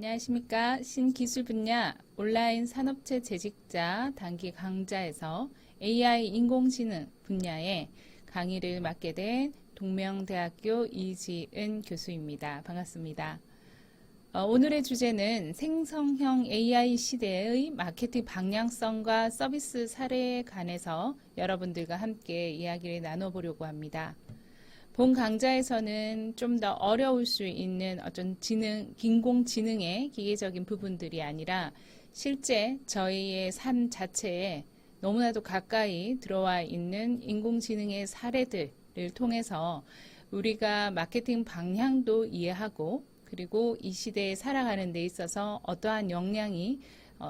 안녕하십니까. 신기술 분야 온라인 산업체 재직자 단기 강좌에서 AI 인공지능 분야의 강의를 맡게 된 동명대학교 이지은 교수입니다. 반갑습니다. 오늘의 주제는 생성형 AI 시대의 마케팅 방향성과 서비스 사례에 관해서 여러분들과 함께 이야기를 나눠보려고 합니다. 본 강좌에서는 좀 더 어려울 수 있는 어떤 인공지능의 기계적인 부분들이 아니라 실제 저희의 삶 자체에 너무나도 가까이 들어와 있는 인공지능의 사례들을 통해서 우리가 마케팅 방향도 이해하고 그리고 이 시대에 살아가는 데 있어서 어떠한 역량이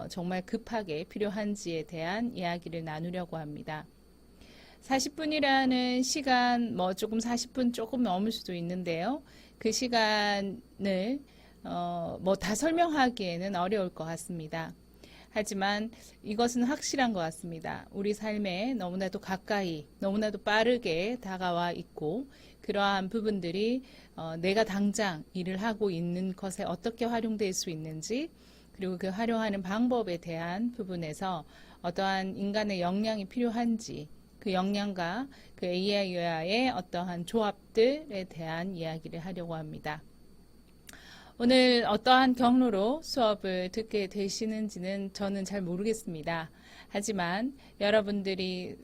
정말 급하게 필요한지에 대한 이야기를 나누려고 합니다. 40분이라는 시간, 조금 40분 조금 넘을 수도 있는데요. 그 시간을 다 설명하기에는 어려울 것 같습니다. 하지만 이것은 확실한 것 같습니다. 우리 삶에 너무나도 가까이, 너무나도 빠르게 다가와 있고 그러한 부분들이 내가 당장 일을 하고 있는 것에 어떻게 활용될 수 있는지 그리고 그 활용하는 방법에 대한 부분에서 어떠한 인간의 역량이 필요한지 그 역량과 그 AI와의 어떠한 조합들에 대한 이야기를 하려고 합니다. 오늘 어떠한 경로로 수업을 듣게 되시는지는 저는 잘 모르겠습니다. 하지만 여러분들이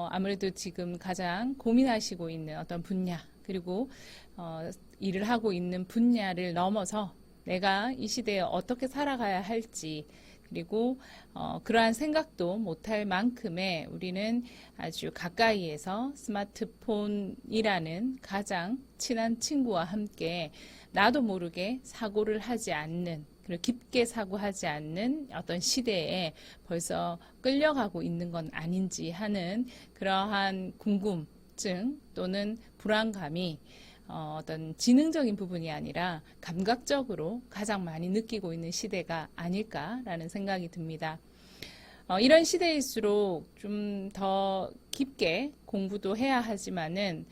아무래도 지금 가장 고민하시고 있는 어떤 분야 그리고 일을 하고 있는 분야를 넘어서 내가 이 시대에 어떻게 살아가야 할지 그리고 그러한 생각도 못할 만큼의 우리는 아주 가까이에서 스마트폰이라는 가장 친한 친구와 함께 나도 모르게 사고를 하지 않는 그리고 깊게 사고하지 않는 어떤 시대에 벌써 끌려가고 있는 건 아닌지 하는 그러한 궁금증 또는 불안감이 어떤 지능적인 부분이 아니라 감각적으로 가장 많이 느끼고 있는 시대가 아닐까라는 생각이 듭니다. 이런 시대일수록 좀 더 깊게 공부도 해야 하지만은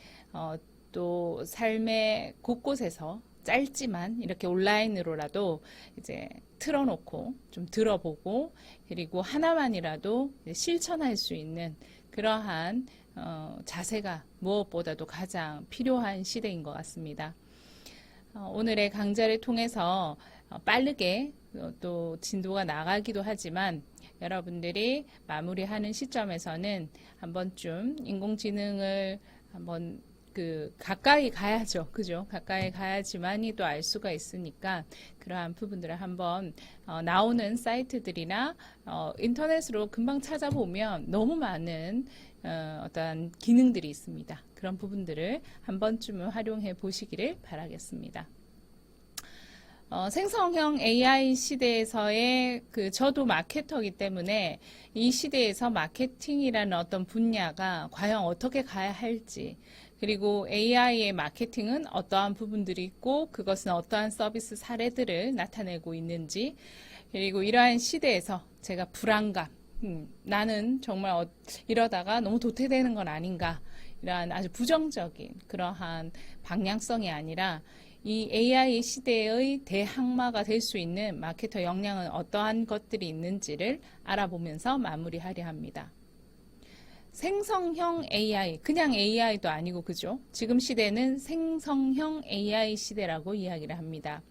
또 삶의 곳곳에서 짧지만 이렇게 온라인으로라도 이제 틀어놓고 좀 들어보고 그리고 하나만이라도 실천할 수 있는 그러한 자세가 무엇보다도 가장 필요한 시대인 것 같습니다. 오늘의 강좌를 통해서 빠르게 또 진도가 나가기도 하지만 여러분들이 마무리하는 시점에서는 한 번쯤 인공지능을 한번 가까이 가야죠. 그죠? 가까이 가야지만이 또 알 수가 있으니까 그러한 부분들을 한번 나오는 사이트들이나 인터넷으로 금방 찾아보면 너무 많은 어떤 기능들이 있습니다. 그런 부분들을 한 번쯤은 활용해 보시기를 바라겠습니다. 생성형 AI 시대에서의 저도 마케터이기 때문에 이 시대에서 마케팅이라는 어떤 분야가 과연 어떻게 가야 할지 그리고 AI의 마케팅은 어떠한 부분들이 있고 그것은 어떠한 서비스 사례들을 나타내고 있는지 그리고 이러한 시대에서 제가 불안감 나는 정말 이러다가 너무 도태되는 건 아닌가 이러한 아주 부정적인 그러한 방향성이 아니라 이 AI 시대의 대항마가 될 수 있는 마케터 역량은 어떠한 것들이 있는지를 알아보면서 마무리하려 합니다. 생성형 AI, 그냥 AI도 아니고 그죠? 지금 시대는 생성형 AI 시대라고 이야기를 합니다.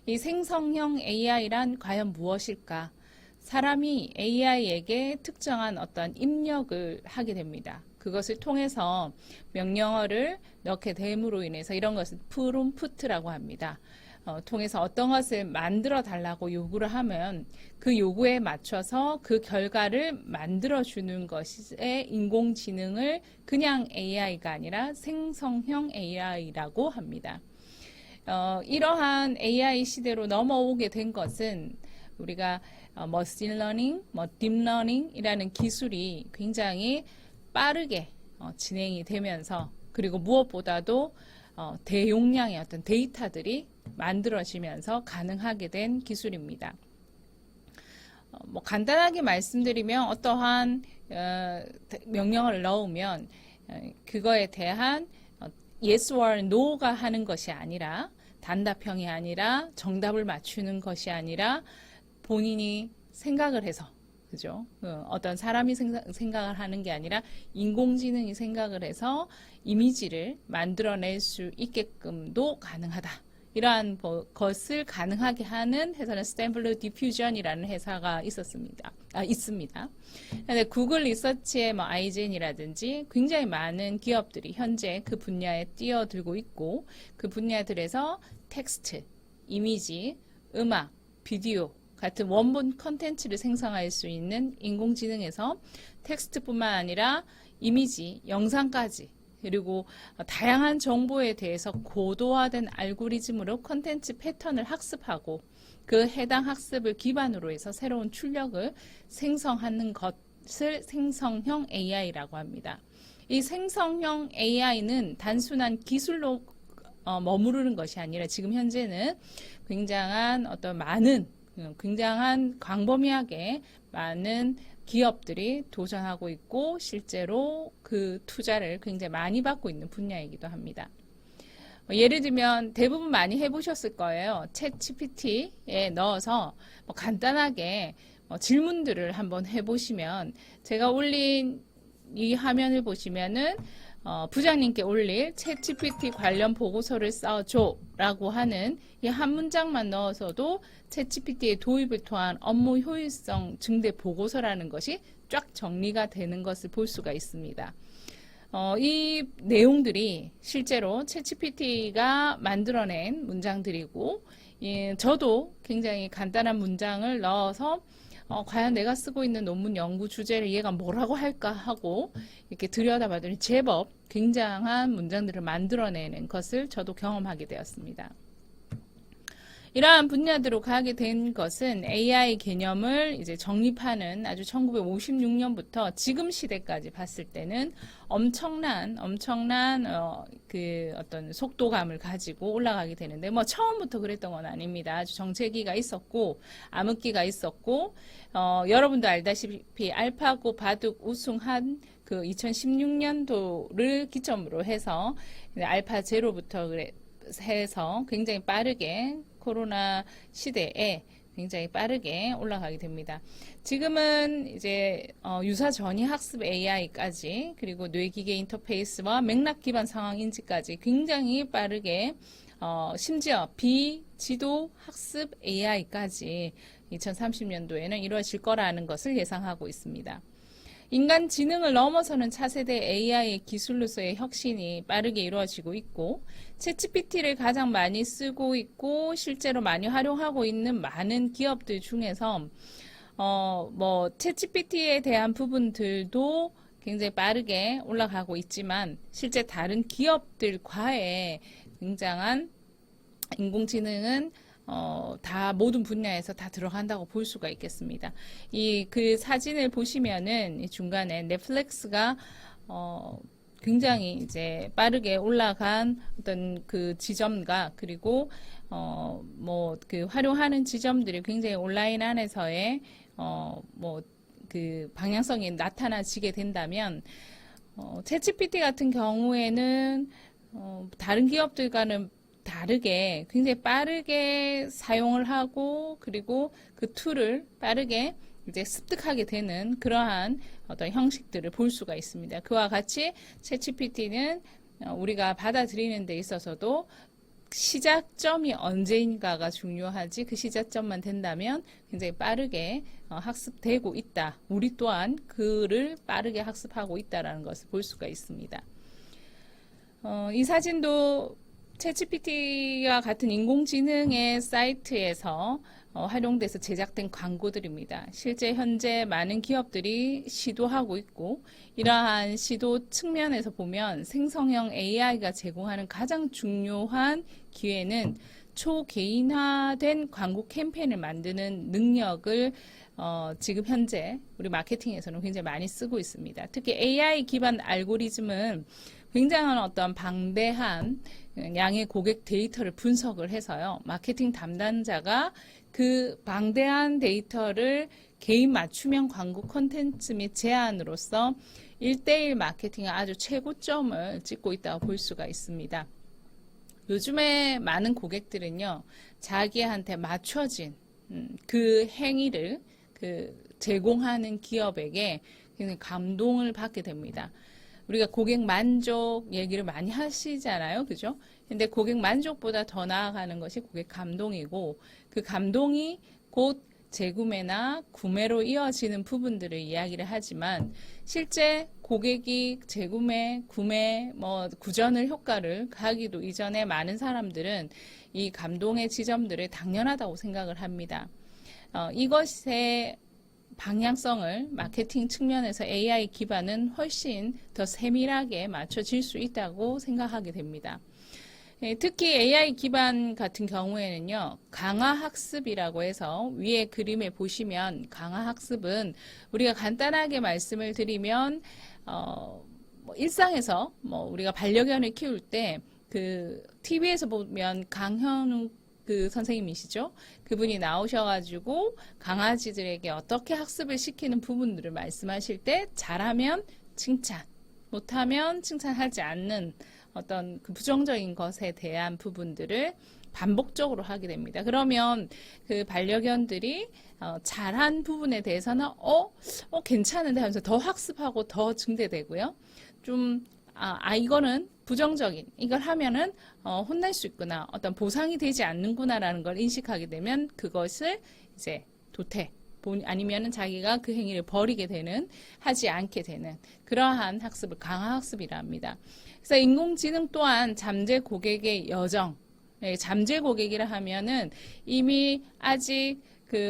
이 생성형 AI란 과연 무엇일까? 사람이 AI에게 특정한 어떤 입력을 하게 됩니다. 그것을 통해서 명령어를 넣게 됨으로 인해서 이런 것을 프롬프트라고 합니다. 통해서 어떤 것을 만들어 달라고 요구를 하면 그 요구에 맞춰서 그 결과를 만들어 주는 것의 인공지능을 그냥 AI가 아니라 생성형 AI라고 합니다. 이러한 AI 시대로 넘어오게 된 것은 우리가 머신 러닝, 딥러닝이라는 기술이 굉장히 빠르게 진행이 되면서 그리고 무엇보다도 대용량의 어떤 데이터들이 만들어지면서 가능하게 된 기술입니다. 간단하게 말씀드리면 어떠한 명령어를 넣으면 그거에 대한 yes or no가 하는 것이 아니라 단답형이 아니라 정답을 맞추는 것이 아니라 본인이 생각을 해서, 그죠? 어떤 사람이 생각을 하는 게 아니라 인공지능이 생각을 해서 이미지를 만들어낼 수 있게끔도 가능하다. 이러한 것을 가능하게 하는 회사는 스탠플러 디퓨전이라는 회사가 있습니다. 근데 구글 리서치의 아이젠이라든지 굉장히 많은 기업들이 현재 그 분야에 뛰어들고 있고, 그 분야들에서 텍스트, 이미지, 음악, 비디오 같은 원본 컨텐츠를 생성할 수 있는 인공지능에서 텍스트뿐만 아니라 이미지, 영상까지, 그리고 다양한 정보에 대해서 고도화된 알고리즘으로 컨텐츠 패턴을 학습하고 그 해당 학습을 기반으로 해서 새로운 출력을 생성하는 것을 생성형 AI라고 합니다. 이 생성형 AI는 단순한 기술로 머무르는 것이 아니라 지금 현재는 굉장한 광범위하게 많은 기업들이 도전하고 있고 실제로 그 투자를 굉장히 많이 받고 있는 분야이기도 합니다. 예를 들면 대부분 많이 해보셨을 거예요. 챗 GPT에 넣어서 간단하게 질문들을 한번 해보시면, 제가 올린 이 화면을 보시면은 부장님께 올릴 챗 GPT 관련 보고서를 써줘 라고 하는 이 한 문장만 넣어서도 챗 GPT의 도입을 통한 업무 효율성 증대 보고서라는 것이 쫙 정리가 되는 것을 볼 수가 있습니다. 이 내용들이 실제로 챗 GPT가 만들어낸 문장들이고, 저도 굉장히 간단한 문장을 넣어서 과연 내가 쓰고 있는 논문 연구 주제를 얘가 뭐라고 할까 하고 이렇게 들여다봤더니 제법 굉장한 문장들을 만들어내는 것을 저도 경험하게 되었습니다. 이러한 분야대로 가게 된 것은 AI 개념을 이제 정립하는 아주 1956년부터 지금 시대까지 봤을 때는 엄청난 그 어떤 속도감을 가지고 올라가게 되는데, 처음부터 그랬던 건 아닙니다. 아주 정체기가 있었고 암흑기가 있었고, 여러분도 알다시피 알파고 바둑 우승한 그 2016년도를 기점으로 해서 알파 제로부터 해서 굉장히 빠르게 코로나 시대에 굉장히 빠르게 올라가게 됩니다. 지금은 이제 유사 전이 학습 AI까지, 그리고 뇌기계 인터페이스와 맥락 기반 상황 인지까지 굉장히 빠르게, 심지어 비지도 학습 AI까지 2030년도에는 이루어질 거라는 것을 예상하고 있습니다. 인간 지능을 넘어서는 차세대 AI의 기술로서의 혁신이 빠르게 이루어지고 있고, 챗GPT를 가장 많이 쓰고 있고 실제로 많이 활용하고 있는 많은 기업들 중에서 챗GPT에 대한 부분들도 굉장히 빠르게 올라가고 있지만, 실제 다른 기업들과의 굉장한 인공지능은 다 모든 분야에서 다 들어간다고 볼 수가 있겠습니다. 그 사진을 보시면은 이 중간에 넷플릭스가 굉장히 이제 빠르게 올라간 어떤 그 지점과, 그리고 그 활용하는 지점들이 굉장히 온라인 안에서의 그 방향성이 나타나지게 된다면, 챗GPT 같은 경우에는 다른 기업들과는 다르게 굉장히 빠르게 사용을 하고, 그리고 그 툴을 빠르게 이제 습득하게 되는 그러한 어떤 형식들을 볼 수가 있습니다. 그와 같이 챗GPT는 우리가 받아들이는 데 있어서도 시작점이 언제인가가 중요하지, 그 시작점만 된다면 굉장히 빠르게 학습되고 있다. 우리 또한 그를 빠르게 학습하고 있다는 것을 볼 수가 있습니다. 이 사진도 챗GPT와 같은 인공지능의 사이트에서 활용돼서 제작된 광고들입니다. 실제 현재 많은 기업들이 시도하고 있고, 이러한 시도 측면에서 보면 생성형 AI가 제공하는 가장 중요한 기회는 초개인화된 광고 캠페인을 만드는 능력을 지금 현재 우리 마케팅에서는 굉장히 많이 쓰고 있습니다. 특히 AI 기반 알고리즘은 굉장한 어떤 방대한 양의 고객 데이터를 분석을 해서요, 마케팅 담당자가 그 방대한 데이터를 개인 맞춤형 광고 콘텐츠 및 제안으로서 1:1 마케팅의 아주 최고점을 찍고 있다고 볼 수가 있습니다. 요즘에 많은 고객들은요, 자기한테 맞춰진 그 행위를 제공하는 기업에게 굉장히 감동을 받게 됩니다. 우리가 고객 만족 얘기를 많이 하시잖아요. 그죠? 근데 고객 만족보다 더 나아가는 것이 고객 감동이고, 그 감동이 곧 재구매나 구매로 이어지는 부분들을 이야기를 하지만, 실제 고객이 재구매, 구매, 구전을 효과를 가기도 이전에 많은 사람들은 이 감동의 지점들을 당연하다고 생각을 합니다. 이것의 방향성을 마케팅 측면에서 AI 기반은 훨씬 더 세밀하게 맞춰질 수 있다고 생각하게 됩니다. 특히 AI 기반 같은 경우에는요, 강화학습이라고 해서 위에 그림에 보시면 강화학습은 우리가 간단하게 말씀을 드리면, 일상에서 우리가 반려견을 키울 때 TV에서 보면 강현욱 선생님이시죠? 그분이 나오셔가지고 강아지들에게 어떻게 학습을 시키는 부분들을 말씀하실 때 잘하면 칭찬, 못하면 칭찬하지 않는 어떤 부정적인 것에 대한 부분들을 반복적으로 하게 됩니다. 그러면 그 반려견들이 잘한 부분에 대해서는 괜찮은데 하면서 더 학습하고 더 증대되고요. 이거는 부정적인, 이걸 하면은 혼날 수 있구나, 어떤 보상이 되지 않는구나라는 걸 인식하게 되면 그것을 이제 도태, 아니면은 자기가 그 행위를 버리게 되는, 하지 않게 되는 그러한 학습을 강화학습이라 합니다. 그래서 인공지능 또한 잠재 고객의 여정, 잠재 고객이라 하면은 이미 아직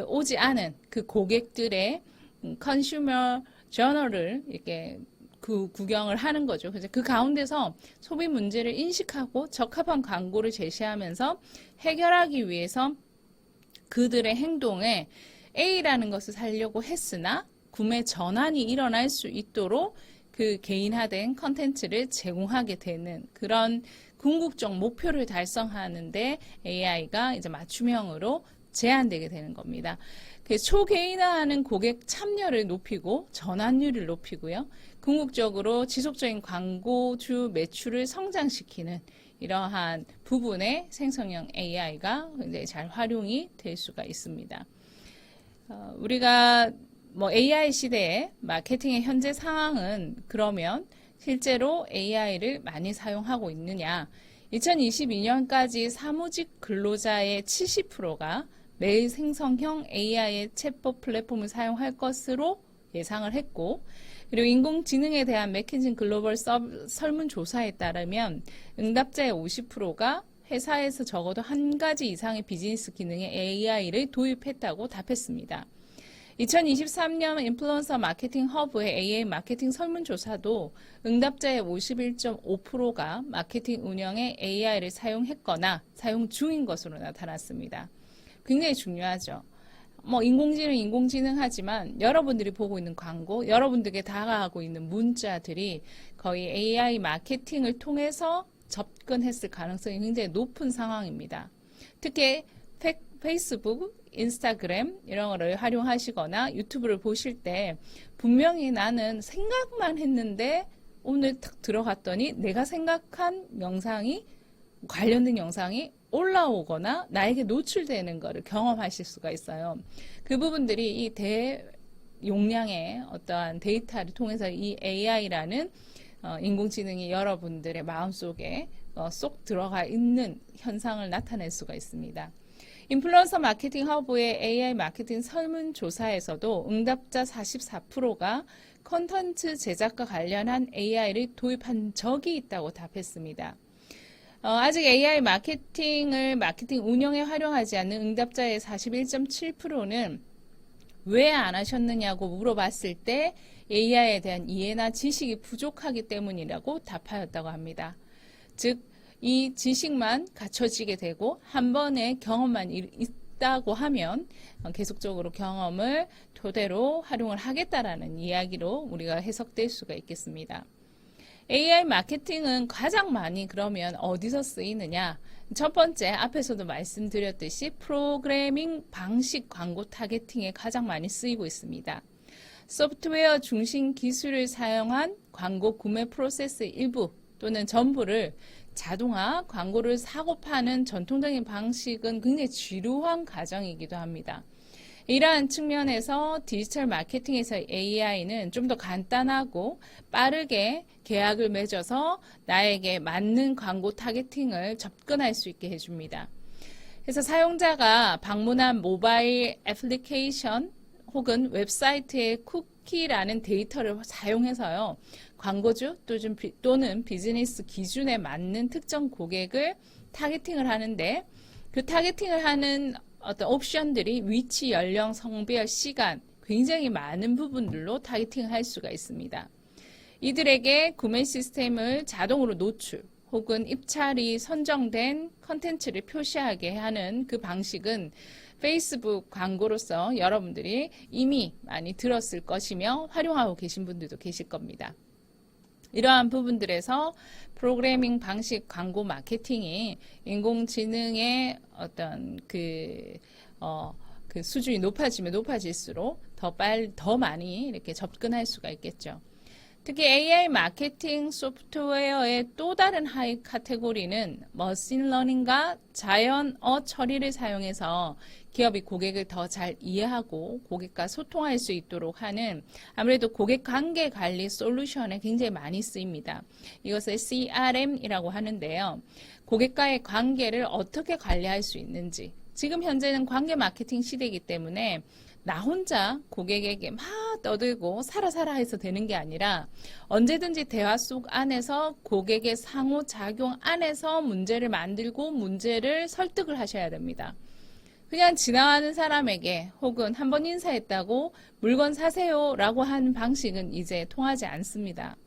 오지 않은 그 고객들의 컨슈머 저널을 이렇게 구경을 하는 거죠. 그래서 그 가운데서 소비 문제를 인식하고 적합한 광고를 제시하면서 해결하기 위해서 그들의 행동에 A라는 것을 살려고 했으나 구매 전환이 일어날 수 있도록 그 개인화된 컨텐츠를 제공하게 되는 그런 궁극적 목표를 달성하는데 AI가 이제 맞춤형으로 제한되게 되는 겁니다. 초개인화하는 고객 참여를 높이고 전환율을 높이고요. 궁극적으로 지속적인 광고주 매출을 성장시키는 이러한 부분에 생성형 AI가 굉장히 잘 활용이 될 수가 있습니다. 우리가 AI 시대의 마케팅의 현재 상황은 그러면 실제로 AI를 많이 사용하고 있느냐? 2022년까지 사무직 근로자의 70%가 매일 생성형 AI의 챗봇 플랫폼을 사용할 것으로 예상을 했고, 그리고 인공지능에 대한 맥킨지 글로벌 설문조사에 따르면 응답자의 50%가 회사에서 적어도 한 가지 이상의 비즈니스 기능에 AI를 도입했다고 답했습니다. 2023년 인플루언서 마케팅 허브의 AI 마케팅 설문조사도 응답자의 51.5%가 마케팅 운영에 AI를 사용했거나 사용 중인 것으로 나타났습니다. 굉장히 중요하죠. 인공지능 하지만 여러분들이 보고 있는 광고, 여러분들에게 다가가고 있는 문자들이 거의 AI 마케팅을 통해서 접근했을 가능성이 굉장히 높은 상황입니다. 특히 페이스북, 인스타그램 이런 거를 활용하시거나 유튜브를 보실 때 분명히 나는 생각만 했는데 오늘 탁 들어갔더니 내가 생각한 영상이, 관련된 영상이 올라오거나 나에게 노출되는 것을 경험하실 수가 있어요. 그 부분들이 이 대용량의 어떠한 데이터를 통해서 이 AI라는 인공지능이 여러분들의 마음속에 쏙 들어가 있는 현상을 나타낼 수가 있습니다. 인플루언서 마케팅 허브의 AI 마케팅 설문조사에서도 응답자 44%가 콘텐츠 제작과 관련한 AI를 도입한 적이 있다고 답했습니다. 아직 AI 마케팅 운영에 활용하지 않는 응답자의 41.7%는 왜 안 하셨느냐고 물어봤을 때 AI에 대한 이해나 지식이 부족하기 때문이라고 답하였다고 합니다. 즉, 이 지식만 갖춰지게 되고 한 번의 경험만 있다고 하면 계속적으로 경험을 토대로 활용을 하겠다라는 이야기로 우리가 해석될 수가 있겠습니다. AI 마케팅은 가장 많이 그러면 어디서 쓰이느냐? 첫 번째, 앞에서도 말씀드렸듯이 프로그래밍 방식 광고 타겟팅에 가장 많이 쓰이고 있습니다. 소프트웨어 중심 기술을 사용한 광고 구매 프로세스의 일부 또는 전부를 자동화 광고를 사고 파는 전통적인 방식은 굉장히 지루한 과정이기도 합니다. 이러한 측면에서 디지털 마케팅에서 AI는 좀 더 간단하고 빠르게 계약을 맺어서 나에게 맞는 광고 타겟팅을 접근할 수 있게 해줍니다. 그래서 사용자가 방문한 모바일 애플리케이션 혹은 웹사이트의 쿠키라는 데이터를 사용해서요, 광고주 또는 비즈니스 기준에 맞는 특정 고객을 타겟팅을 하는데, 그 타겟팅을 하는 어떤 옵션들이 위치, 연령, 성별, 시간, 굉장히 많은 부분들로 타겟팅을 할 수가 있습니다. 이들에게 구매 시스템을 자동으로 노출 혹은 입찰이 선정된 컨텐츠를 표시하게 하는 그 방식은 페이스북 광고로서 여러분들이 이미 많이 들었을 것이며 활용하고 계신 분들도 계실 겁니다. 이러한 부분들에서 프로그래밍 방식 광고 마케팅이 인공지능의 어떤 그 수준이 높아지면 높아질수록 더 많이 이렇게 접근할 수가 있겠죠. 특히 AI 마케팅 소프트웨어의 또 다른 하위 카테고리는 머신러닝과 자연어 처리를 사용해서 기업이 고객을 더 잘 이해하고 고객과 소통할 수 있도록 하는 아무래도 고객 관계 관리 솔루션에 굉장히 많이 쓰입니다. 이것을 CRM이라고 하는데요. 고객과의 관계를 어떻게 관리할 수 있는지, 지금 현재는 관계 마케팅 시대이기 때문에 나 혼자 고객에게 막 떠들고 살아 해서 되는 게 아니라 언제든지 대화 속 안에서 고객의 상호작용 안에서 문제를 만들고 문제를 설득을 하셔야 됩니다. 그냥 지나가는 사람에게 혹은 한번 인사했다고 물건 사세요 라고 하는 방식은 이제 통하지 않습니다.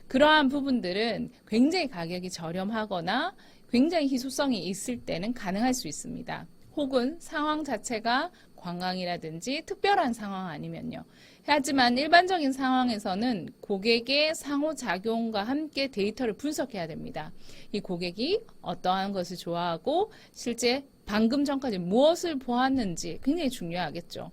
그러한 부분들은 굉장히 가격이 저렴하거나 굉장히 희소성이 있을 때는 가능할 수 있습니다. 혹은 상황 자체가 관광이라든지 특별한 상황 아니면요. 하지만 일반적인 상황에서는 고객의 상호작용과 함께 데이터를 분석해야 됩니다. 이 고객이 어떠한 것을 좋아하고 실제 방금 전까지 무엇을 보았는지 굉장히 중요하겠죠.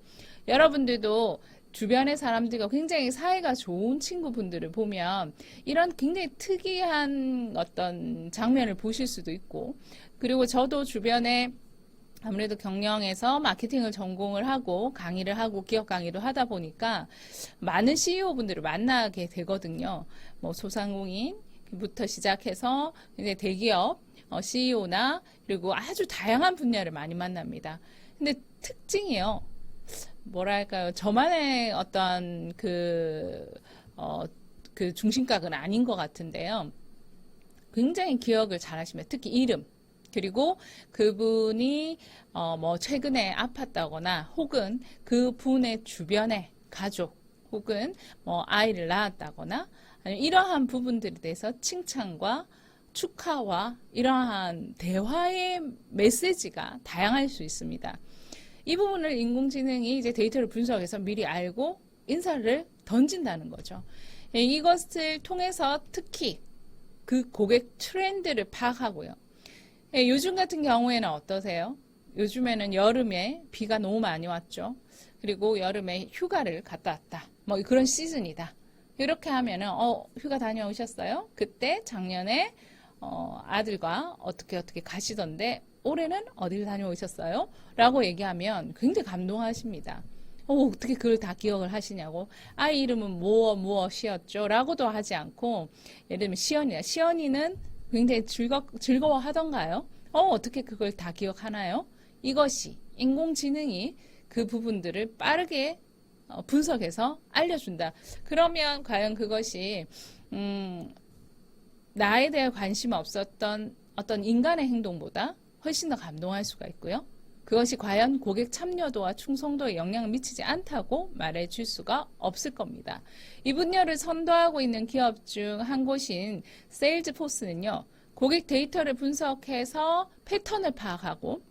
여러분들도 주변의 사람들과 굉장히 사이가 좋은 친구분들을 보면 이런 굉장히 특이한 어떤 장면을 보실 수도 있고, 그리고 저도 주변에 아무래도 경영에서 마케팅을 전공을 하고 강의를 하고 기업 강의를 하다 보니까 많은 CEO분들을 만나게 되거든요. 뭐 소상공인부터 시작해서 이제 대기업 CEO나 그리고 아주 다양한 분야를 많이 만납니다. 근데 특징이요. 뭐랄까요. 저만의 어떤 그 중심각은 아닌 것 같은데요. 굉장히 기억을 잘 하시면, 특히 이름, 그리고 그분이 뭐 최근에 아팠다거나 혹은 그분의 주변에 가족 혹은 뭐 아이를 낳았다거나 아니면 이러한 부분들에 대해서 칭찬과 축하와 이러한 대화의 메시지가 다양할 수 있습니다. 이 부분을 인공지능이 이제 데이터를 분석해서 미리 알고 인사를 던진다는 거죠. 이것을 통해서 특히 그 고객 트렌드를 파악하고요. 요즘 같은 경우에는 어떠세요? 요즘에는 여름에 비가 너무 많이 왔죠. 그리고 여름에 휴가를 갔다 왔다. 뭐 그런 시즌이다. 이렇게 하면은 휴가 다녀오셨어요? 그때 작년에 아들과 어떻게 가시던데 올해는 어딜 다녀오셨어요? 라고 얘기하면 굉장히 감동하십니다. 어떻게 그걸 다 기억을 하시냐고. 아이 이름은 무엇이었죠? 라고도 하지 않고, 예를 들면 시연이야. 시연이는 굉장히 즐거워하던가요? 어떻게 그걸 다 기억하나요? 이것이 인공지능이 그 부분들을 빠르게 분석해서 알려준다. 그러면 과연 그것이 나에 대해 관심 없었던 어떤 인간의 행동보다 훨씬 더 감동할 수가 있고요. 그것이 과연 고객 참여도와 충성도에 영향을 미치지 않다고 말해줄 수가 없을 겁니다. 이 분야를 선도하고 있는 기업 중 한 곳인 세일즈포스는요. 고객 데이터를 분석해서 패턴을 파악하고,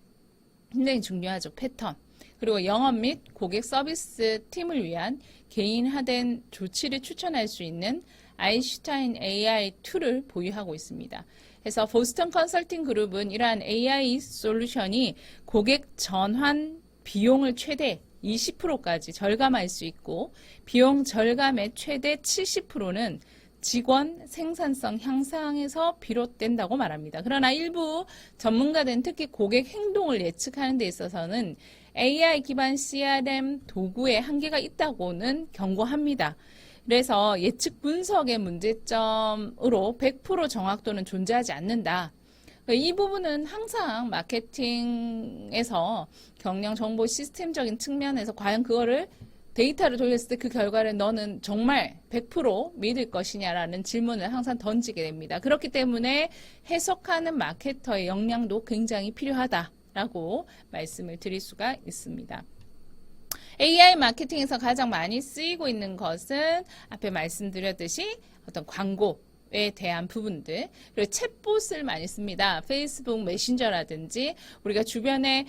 굉장히 중요하죠. 패턴. 그리고 영업 및 고객 서비스 팀을 위한 개인화된 조치를 추천할 수 있는 아인슈타인 AI 툴을 보유하고 있습니다. 그래서 보스턴 컨설팅 그룹은 이러한 AI 솔루션이 고객 전환 비용을 최대 20%까지 절감할 수 있고, 비용 절감의 최대 70%는 직원 생산성 향상에서 비롯된다고 말합니다. 그러나 일부 전문가들은 특히 고객 행동을 예측하는 데 있어서는 AI 기반 CRM 도구에 한계가 있다고는 경고합니다. 그래서 예측 분석의 문제점으로 100% 정확도는 존재하지 않는다. 이 부분은 항상 마케팅에서 경영 정보 시스템적인 측면에서 과연 그거를 데이터를 돌렸을 때 그 결과를 너는 정말 100% 믿을 것이냐라는 질문을 항상 던지게 됩니다. 그렇기 때문에 해석하는 마케터의 역량도 굉장히 필요하다라고 말씀을 드릴 수가 있습니다. AI 마케팅에서 가장 많이 쓰이고 있는 것은 앞에 말씀드렸듯이 어떤 광고에 대한 부분들, 그리고 챗봇을 많이 씁니다. 페이스북 메신저라든지 우리가 주변에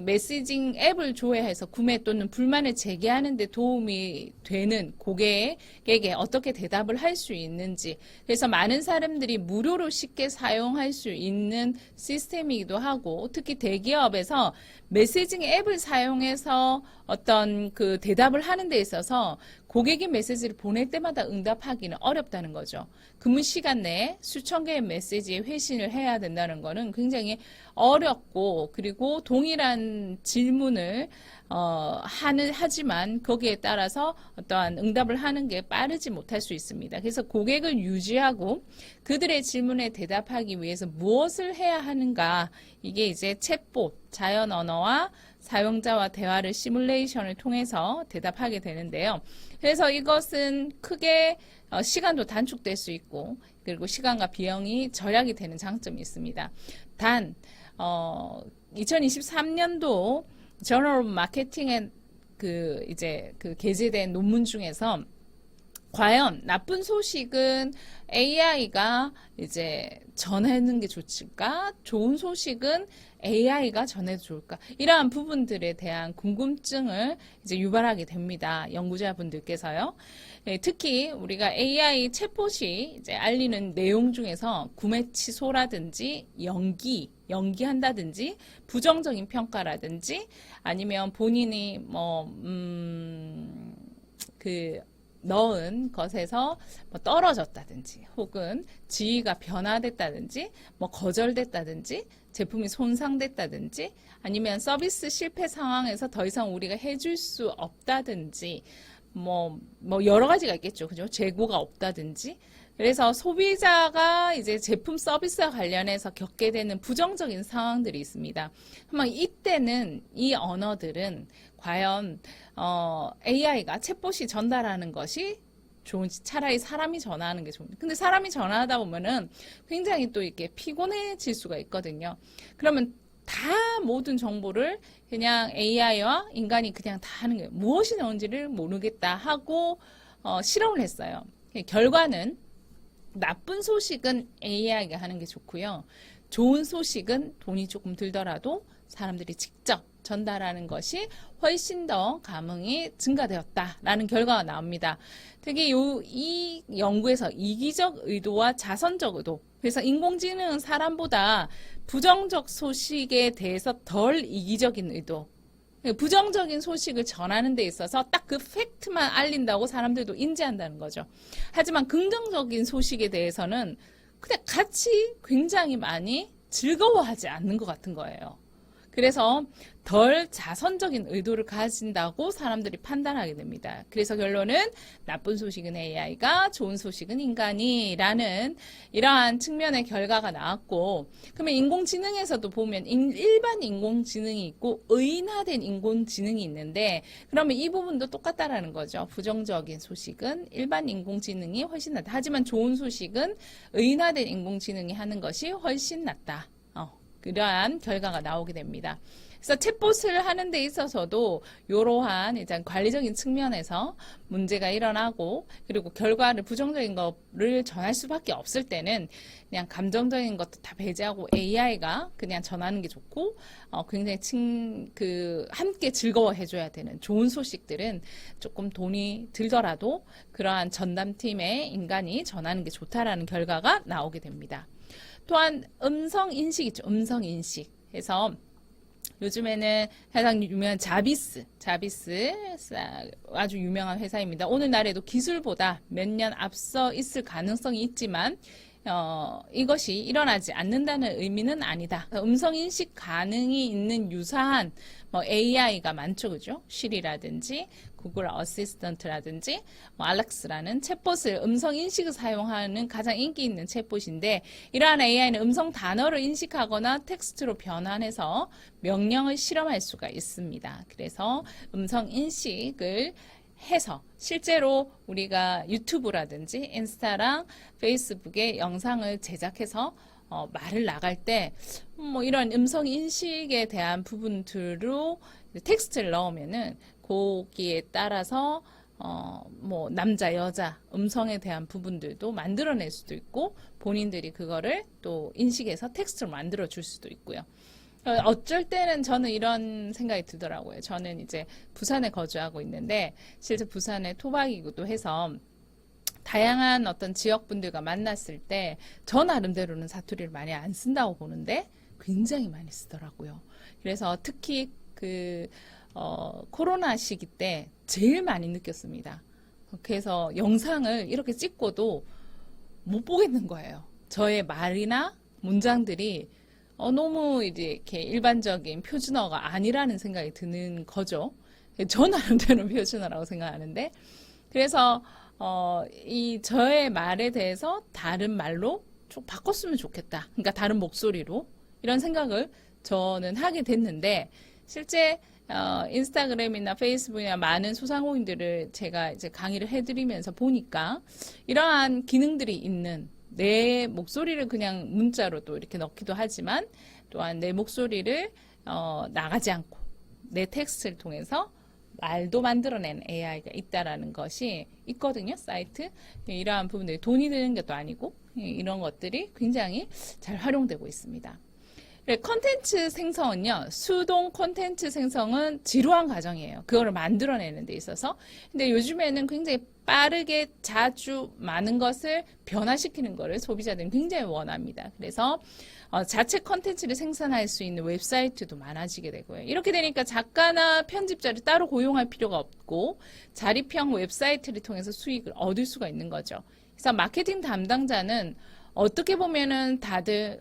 메시징 앱을 조회해서 구매 또는 불만을 제기하는 데 도움이 되는 고객에게 어떻게 대답을 할 수 있는지, 그래서 많은 사람들이 무료로 쉽게 사용할 수 있는 시스템이기도 하고, 특히 대기업에서 메시징 앱을 사용해서 어떤 그 대답을 하는 데 있어서 고객이 메시지를 보낼 때마다 응답하기는 어렵다는 거죠. 근무 시간 내에 수천 개의 메시지에 회신을 해야 된다는 거는 굉장히 어렵고, 그리고 동일한 질문을 하지만 거기에 따라서 어떠한 응답을 하는 게 빠르지 못할 수 있습니다. 그래서 고객을 유지하고 그들의 질문에 대답하기 위해서 무엇을 해야 하는가, 이게 이제 챗봇, 자연 언어와 사용자와 대화를 시뮬레이션을 통해서 대답하게 되는데요. 그래서 이것은 크게 시간도 단축될 수 있고, 그리고 시간과 비용이 절약이 되는 장점이 있습니다. 단 2023년도 저널 마케팅에 이제 게재된 논문 중에서 과연 나쁜 소식은 AI가 이제 전하는 게 좋을까? 좋은 소식은 AI가 전해도 좋을까? 이러한 부분들에 대한 궁금증을 이제 유발하게 됩니다. 연구자분들께서요. 특히 우리가 AI 챗봇이 이제 알리는 내용 중에서 구매 취소라든지 연기한다든지 부정적인 평가라든지 아니면 본인이 넣은 것에서 떨어졌다든지 혹은 지위가 변화됐다든지 거절됐다든지 제품이 손상됐다든지 아니면 서비스 실패 상황에서 더 이상 우리가 해줄 수 없다든지 여러 가지가 있겠죠. 그죠? 재고가 없다든지. 그래서 소비자가 이제 제품 서비스와 관련해서 겪게 되는 부정적인 상황들이 있습니다. 그러면 이때는 이 언어들은 과연 AI가 챗봇이 전달하는 것이 좋은지 차라리 사람이 전화하는 게 좋은지. 근데 사람이 전화하다 보면은 굉장히 또 이렇게 피곤해질 수가 있거든요. 그러면 다 모든 정보를 그냥 AI와 인간이 그냥 다 하는 거예요. 무엇이 나온지를 모르겠다 하고 실험을 했어요. 결과는 나쁜 소식은 AI가 하는 게 좋고요. 좋은 소식은 돈이 조금 들더라도 사람들이 직접 전달하는 것이 훨씬 더 감흥이 증가되었다라는 결과가 나옵니다. 특히 이 연구에서 이기적 의도와 자선적 의도, 그래서 인공지능은 사람보다 부정적 소식에 대해서 덜 이기적인 의도, 부정적인 소식을 전하는 데 있어서 딱 그 팩트만 알린다고 사람들도 인지한다는 거죠. 하지만 긍정적인 소식에 대해서는 그냥 같이 굉장히 많이 즐거워하지 않는 것 같은 거예요. 그래서 덜 자선적인 의도를 가진다고 사람들이 판단하게 됩니다. 그래서 결론은 나쁜 소식은 AI가, 좋은 소식은 인간이라는 이러한 측면의 결과가 나왔고, 그러면 인공지능에서도 보면 일반 인공지능이 있고 의인화된 인공지능이 있는데, 그러면 이 부분도 똑같다라는 거죠. 부정적인 소식은 일반 인공지능이 훨씬 낫다. 하지만 좋은 소식은 의인화된 인공지능이 하는 것이 훨씬 낫다. 그러한 결과가 나오게 됩니다. 그래서 챗봇을 하는 데 있어서도 이러한 이제 관리적인 측면에서 문제가 일어나고, 그리고 결과를 부정적인 거를 전할 수밖에 없을 때는 그냥 감정적인 것도 다 배제하고 AI가 그냥 전하는 게 좋고, 굉장히 함께 즐거워해줘야 되는 좋은 소식들은 조금 돈이 들더라도 그러한 전담팀의 인간이 전하는 게 좋다라는 결과가 나오게 됩니다. 또한 음성 인식 있죠. 음성 인식. 해서 요즘에는 가장 유명한 자비스 아주 유명한 회사입니다. 오늘날에도 기술보다 몇 년 앞서 있을 가능성이 있지만 이것이 일어나지 않는다는 의미는 아니다. 음성인식 가능이 있는 유사한 AI가 많죠, 그죠? 시리라든지 구글 어시스턴트라든지 알렉스라는 챗봇을 음성인식을 사용하는 가장 인기 있는 챗봇인데, 이러한 AI는 음성 단어를 인식하거나 텍스트로 변환해서 명령을 실험할 수가 있습니다. 그래서 음성인식을 해서 실제로 우리가 유튜브라든지 인스타랑 페이스북에 영상을 제작해서 말을 나갈 때 이런 음성 인식에 대한 부분들로 텍스트를 넣으면은 거기에 따라서 남자 여자 음성에 대한 부분들도 만들어낼 수도 있고, 본인들이 그거를 또 인식해서 텍스트로 만들어 줄 수도 있고요. 어쩔 때는 저는 이런 생각이 들더라고요. 저는 이제 부산에 거주하고 있는데, 실제 부산의 토박이기도 해서 다양한 어떤 지역분들과 만났을 때 저 나름대로는 사투리를 많이 안 쓴다고 보는데 굉장히 많이 쓰더라고요. 그래서 특히 코로나 시기 때 제일 많이 느꼈습니다. 그래서 영상을 이렇게 찍고도 못 보겠는 거예요. 저의 말이나 문장들이 너무 이제 이렇게 일반적인 표준어가 아니라는 생각이 드는 거죠. 저 나름대로 표준어라고 생각하는데, 그래서 이 저의 말에 대해서 다른 말로 좀 바꿨으면 좋겠다. 그러니까 다른 목소리로, 이런 생각을 저는 하게 됐는데, 실제 인스타그램이나 페이스북이나 많은 소상공인들을 제가 이제 강의를 해드리면서 보니까 이러한 기능들이 있는, 내 목소리를 그냥 문자로도 이렇게 넣기도 하지만 또한 내 목소리를 나가지 않고 내 텍스트를 통해서 말도 만들어낸 AI가 있다라는 것이 있거든요, 사이트. 이러한 부분들이 돈이 드는 것도 아니고 이런 것들이 굉장히 잘 활용되고 있습니다. 콘텐츠 생성은요, 수동 콘텐츠 생성은 지루한 과정이에요. 그거를 만들어내는 데 있어서. 근데 요즘에는 굉장히 빠르게 자주 많은 것을 변화시키는 것을 소비자들은 굉장히 원합니다. 그래서 자체 콘텐츠를 생산할 수 있는 웹사이트도 많아지게 되고요. 이렇게 되니까 작가나 편집자를 따로 고용할 필요가 없고 자립형 웹사이트를 통해서 수익을 얻을 수가 있는 거죠. 그래서 마케팅 담당자는 어떻게 보면은 다들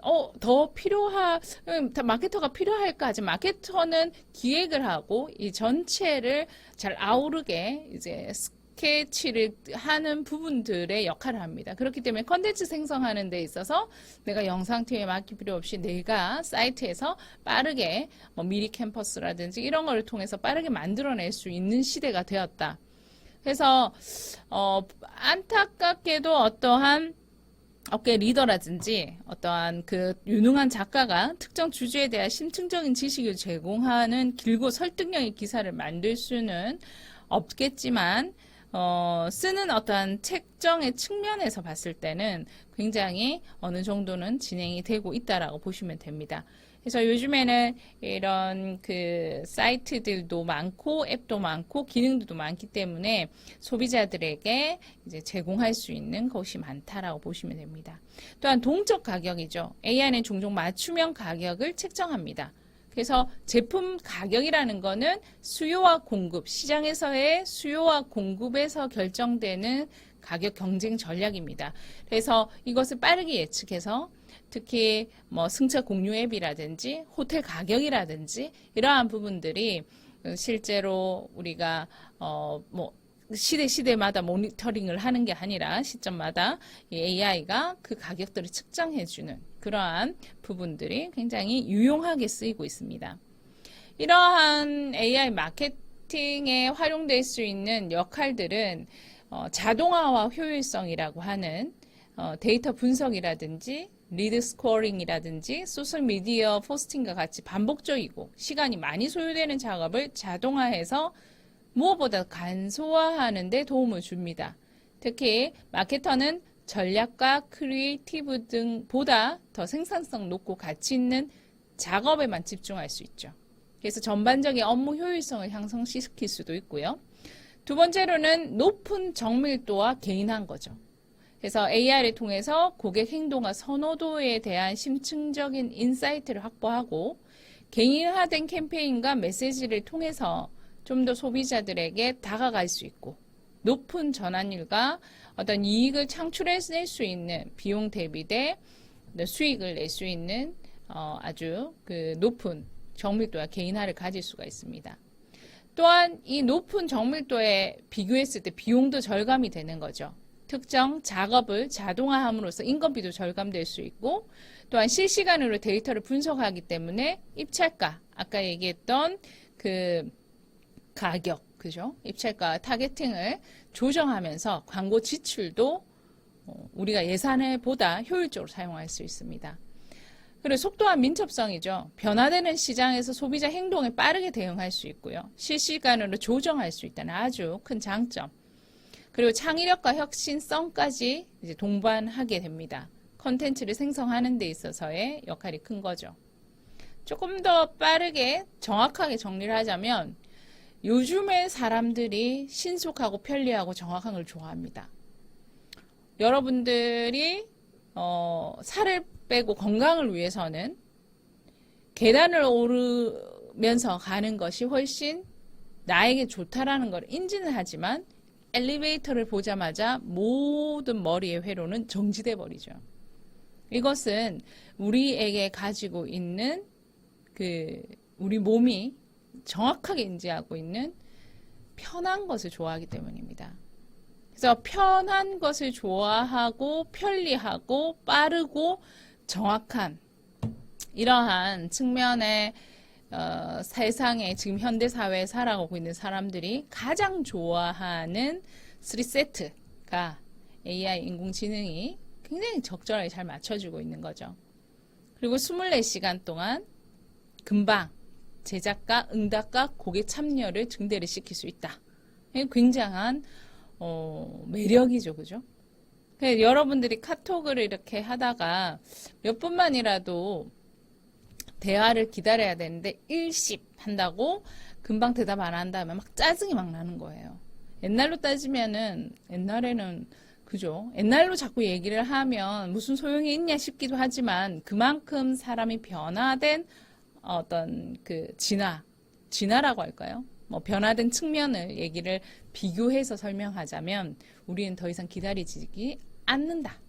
마케터가 필요할까 하지, 마케터는 기획을 하고 이 전체를 잘 아우르게 이제 스케치를 하는 부분들의 역할을 합니다. 그렇기 때문에 컨텐츠 생성하는 데 있어서 내가 영상팀에 맡길 필요 없이 내가 사이트에서 빠르게 미리 캠퍼스라든지 이런 거를 통해서 빠르게 만들어낼 수 있는 시대가 되었다. 그래서 안타깝게도 어떠한 업계 리더라든지 어떠한 유능한 작가가 특정 주제에 대한 심층적인 지식을 제공하는 길고 설득력의 기사를 만들 수는 없겠지만, 쓰는 어떠한 책정의 측면에서 봤을 때는 굉장히 어느 정도는 진행이 되고 있다라고 보시면 됩니다. 그래서 요즘에는 이런 사이트들도 많고 앱도 많고 기능들도 많기 때문에 소비자들에게 이제 제공할 수 있는 것이 많다라고 보시면 됩니다. 또한 동적 가격이죠. AI는 종종 맞춤형 가격을 책정합니다. 그래서 제품 가격이라는 거는 수요와 공급, 시장에서의 수요와 공급에서 결정되는 가격 경쟁 전략입니다. 그래서 이것을 빠르게 예측해서 특히 승차 공유 앱이라든지 호텔 가격이라든지 이러한 부분들이 실제로 우리가 시대마다 모니터링을 하는 게 아니라 시점마다 이 AI가 그 가격들을 측정해주는 그러한 부분들이 굉장히 유용하게 쓰이고 있습니다. 이러한 AI 마케팅에 활용될 수 있는 역할들은 자동화와 효율성이라고 하는 데이터 분석이라든지 리드 스코어링이라든지 소셜미디어 포스팅과 같이 반복적이고 시간이 많이 소요되는 작업을 자동화해서 무엇보다 간소화하는 데 도움을 줍니다. 특히 마케터는 전략과 크리에이티브 등보다 더 생산성 높고 가치 있는 작업에만 집중할 수 있죠. 그래서 전반적인 업무 효율성을 향상시킬 수도 있고요. 두 번째로는 높은 정밀도와 개인한 거죠. 그래서 AI를 통해서 고객 행동과 선호도에 대한 심층적인 인사이트를 확보하고 개인화된 캠페인과 메시지를 통해서 좀 더 소비자들에게 다가갈 수 있고 높은 전환율과 어떤 이익을 창출해낼 수 있는 비용 대비 대 수익을 낼 수 있는 아주 그 높은 정밀도와 개인화를 가질 수가 있습니다. 또한 이 높은 정밀도에 비교했을 때 비용도 절감이 되는 거죠. 특정 작업을 자동화함으로써 인건비도 절감될 수 있고 또한 실시간으로 데이터를 분석하기 때문에 입찰가, 아까 얘기했던 그 가격, 그죠? 입찰가 타겟팅을 조정하면서 광고 지출도 우리가 예산을 보다 효율적으로 사용할 수 있습니다. 그리고 속도와 민첩성이죠. 변화되는 시장에서 소비자 행동에 빠르게 대응할 수 있고요. 실시간으로 조정할 수 있다는 아주 큰 장점. 그리고 창의력과 혁신성까지 이제 동반하게 됩니다. 컨텐츠를 생성하는 데 있어서의 역할이 큰 거죠. 조금 더 빠르게 정확하게 정리를 하자면 요즘의 사람들이 신속하고 편리하고 정확한 걸 좋아합니다. 여러분들이 살을 빼고 건강을 위해서는 계단을 오르면서 가는 것이 훨씬 나에게 좋다라는 걸 인지는 하지만 엘리베이터를 보자마자 모든 머리의 회로는 정지돼 버리죠. 이것은 우리에게 가지고 있는 우리 몸이 정확하게 인지하고 있는 편한 것을 좋아하기 때문입니다. 그래서 편한 것을 좋아하고 편리하고 빠르고 정확한 이러한 측면의 세상에 지금 현대사회에 살아가고 있는 사람들이 가장 좋아하는 3세트가 AI 인공지능이 굉장히 적절하게 잘 맞춰주고 있는 거죠. 그리고 24시간 동안 금방 제작과 응답과 고객 참여를 증대를 시킬 수 있다. 굉장한 매력이죠. 그죠? 여러분들이 카톡을 이렇게 하다가 몇 분만이라도 대화를 기다려야 되는데 일십 한다고 금방 대답 안 한다면 막 짜증이 막 나는 거예요. 옛날로 따지면은 옛날에는 그죠? 옛날로 자꾸 얘기를 하면 무슨 소용이 있냐 싶기도 하지만 그만큼 사람이 변화된 어떤 진화라고 할까요? 뭐 변화된 측면을 얘기를 비교해서 설명하자면 우리는 더 이상 기다리지 않는다.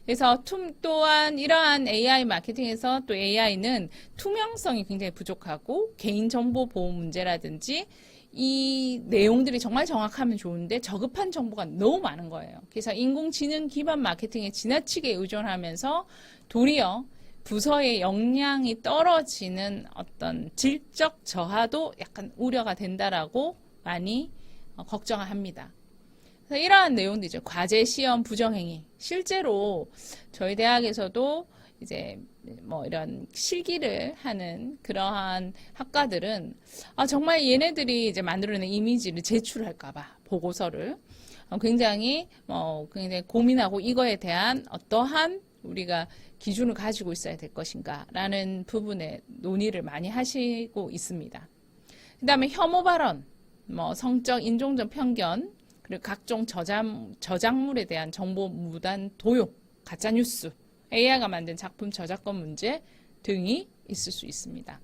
그래서 또한 이러한 AI 마케팅에서 또 AI는 투명성이 굉장히 부족하고 개인정보 보호 문제라든지 이 내용들이 정말 정확하면 좋은데 저급한 정보가 너무 많은 거예요. 그래서 인공지능 기반 마케팅에 지나치게 의존하면서 도리어 부서의 역량이 떨어지는 어떤 질적 저하도 약간 우려가 된다라고 많이 걱정합니다. 그래서 이러한 내용들이죠. 과제, 시험, 부정행위. 실제로 저희 대학에서도 이제 뭐 이런 실기를 하는 그러한 학과들은 정말 얘네들이 이제 만들어낸 이미지를 제출할까봐 보고서를 굉장히 고민하고 이거에 대한 어떠한 우리가 기준을 가지고 있어야 될 것인가 라는 부분에 논의를 많이 하시고 있습니다. 그 다음에 혐오 발언, 성적, 인종적 편견, 그리고 각종 저작물에 대한 정보 무단 도용, 가짜뉴스, AI가 만든 작품 저작권 문제 등이 있을 수 있습니다.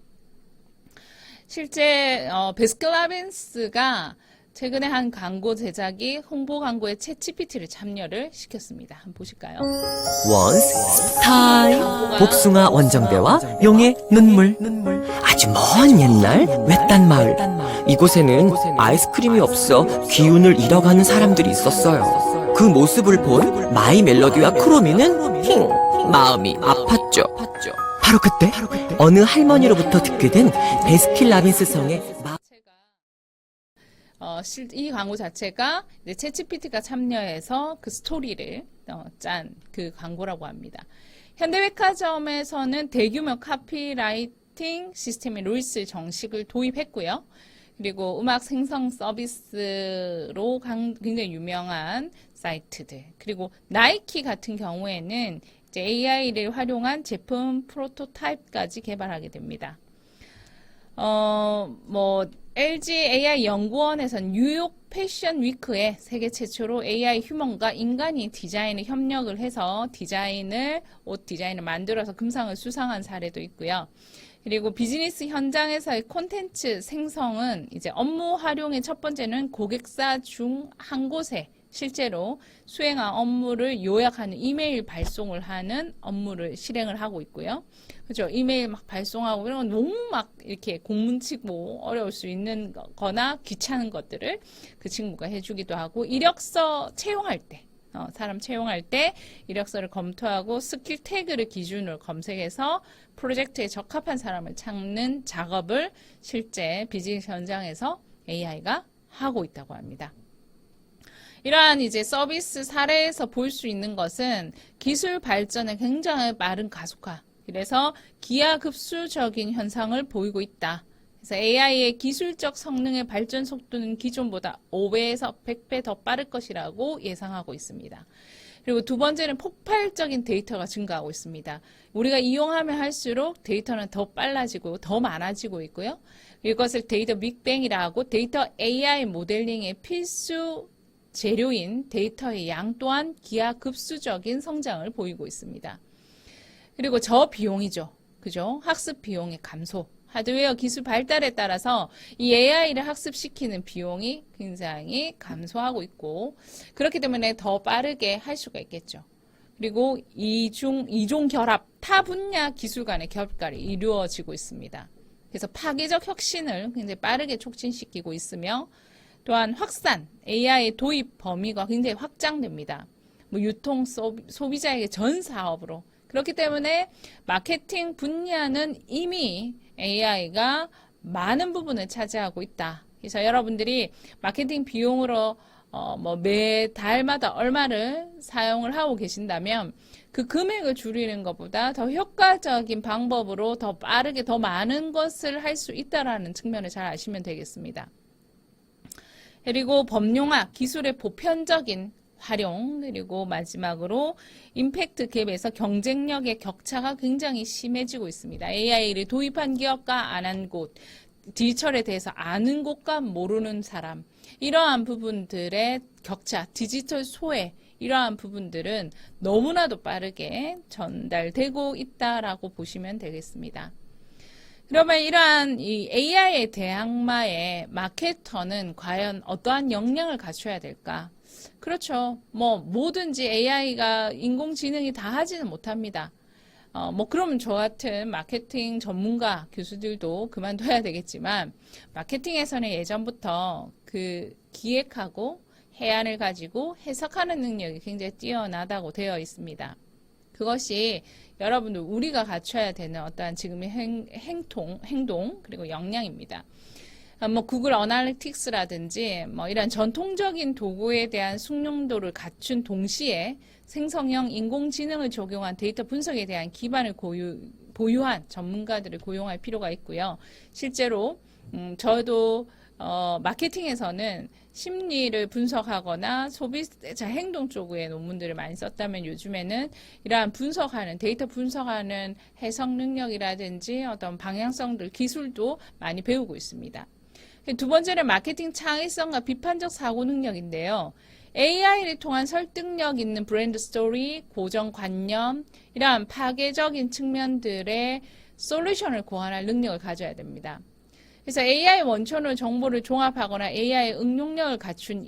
실제 베스킨라빈스가 최근에 한 광고 제작이 홍보 광고에 챗GPT를 참여를 시켰습니다. 한번 보실까요? Once time 복숭아 원정대와 용의 눈물. 아주 먼 옛날 외딴 마을. 이곳에는 아이스크림이 없어 기운을 잃어가는 사람들이 있었어요. 그 모습을 본 마이 멜로디와 크로미는 마음이 아팠죠. 바로 그때 어느 할머니로부터 듣게 된 베스킨라빈스 성의 이 광고 자체가 이제 챗GPT가 참여해서 그 스토리를 짠 그 광고라고 합니다. 현대백화점에서는 대규모 카피라이팅 시스템의 루이스 정식을 도입했고요. 그리고 음악 생성 서비스로 굉장히 유명한 사이트들, 그리고 나이키 같은 경우에는 이제 AI를 활용한 제품 프로토타입까지 개발하게 됩니다. LG AI 연구원에서는 뉴욕 패션 위크에 세계 최초로 AI 휴먼과 인간이 디자인에 협력을 해서 옷 디자인을 만들어서 금상을 수상한 사례도 있고요. 그리고 비즈니스 현장에서의 콘텐츠 생성은 이제 업무 활용의 첫 번째는 고객사 중 한 곳에 실제로 수행한 업무를 요약하는 이메일 발송을 하는 업무를 실행을 하고 있고요. 그죠? 이메일 막 발송하고 이런 건 너무 막 이렇게 공문치고 어려울 수 있는 거나 귀찮은 것들을 그 친구가 해주기도 하고, 이력서 채용할 때 사람 채용할 때 이력서를 검토하고 스킬 태그를 기준으로 검색해서 프로젝트에 적합한 사람을 찾는 작업을 실제 비즈니스 현장에서 AI가 하고 있다고 합니다. 이러한 이제 서비스 사례에서 볼 수 있는 것은 기술 발전의 굉장히 빠른 가속화, 그래서 기하급수적인 현상을 보이고 있다. 그래서 AI의 기술적 성능의 발전 속도는 기존보다 5배에서 100배 더 빠를 것이라고 예상하고 있습니다. 그리고 두 번째는 폭발적인 데이터가 증가하고 있습니다. 우리가 이용하면 할수록 데이터는 더 빨라지고 더 많아지고 있고요. 이것을 데이터 빅뱅이라 하고, 데이터 AI 모델링의 필수 재료인 데이터의 양 또한 기하급수적인 성장을 보이고 있습니다. 그리고 저비용이죠. 그죠? 학습 비용의 감소. 하드웨어 기술 발달에 따라서 이 AI를 학습시키는 비용이 굉장히 감소하고 있고, 그렇기 때문에 더 빠르게 할 수가 있겠죠. 그리고 이종 결합, 타 분야 기술 간의 결합이 이루어지고 있습니다. 그래서 파괴적 혁신을 굉장히 빠르게 촉진시키고 있으며, 또한 확산, AI의 도입 범위가 굉장히 확장됩니다. 유통, 소비자에게 전 사업으로. 그렇기 때문에 마케팅 분야는 이미 AI가 많은 부분을 차지하고 있다. 그래서 여러분들이 마케팅 비용으로 매달마다 얼마를 사용을 하고 계신다면 그 금액을 줄이는 것보다 더 효과적인 방법으로 더 빠르게 더 많은 것을 할 수 있다는 측면을 잘 아시면 되겠습니다. 그리고 범용화, 기술의 보편적인 활용, 그리고 마지막으로 임팩트 갭에서 경쟁력의 격차가 굉장히 심해지고 있습니다. AI를 도입한 기업과 안 한 곳, 디지털에 대해서 아는 곳과 모르는 사람, 이러한 부분들의 격차, 디지털 소외, 이러한 부분들은 너무나도 빠르게 전달되고 있다라고 보시면 되겠습니다. 그러면 이러한 이 AI에 대항마의 마케터는 과연 어떠한 역량을 갖춰야 될까? 그렇죠. 뭐든지 AI가 인공지능이 다 하지는 못합니다. 그러면 저 같은 마케팅 전문가 교수들도 그만둬야 되겠지만, 마케팅에서는 예전부터 그 기획하고 해안을 가지고 해석하는 능력이 굉장히 뛰어나다고 되어 있습니다. 그것이 여러분들 우리가 갖춰야 되는 어떠한 지금의 행동 그리고 역량입니다. 구글 어널리틱스라든지 이런 전통적인 도구에 대한 숙련도를 갖춘 동시에 생성형 인공지능을 적용한 데이터 분석에 대한 기반을 보유한 전문가들을 고용할 필요가 있고요. 실제로 저도 마케팅에서는 심리를 분석하거나 소비자 행동 쪽의 논문들을 많이 썼다면, 요즘에는 이러한 분석하는, 데이터 분석하는 해석 능력이라든지 어떤 방향성들, 기술도 많이 배우고 있습니다. 두 번째는 마케팅 창의성과 비판적 사고 능력인데요. AI를 통한 설득력 있는 브랜드 스토리, 고정관념, 이러한 파괴적인 측면들의 솔루션을 고안할 능력을 가져야 됩니다. 그래서 AI 원천으로 정보를 종합하거나 AI 응용력을 갖춘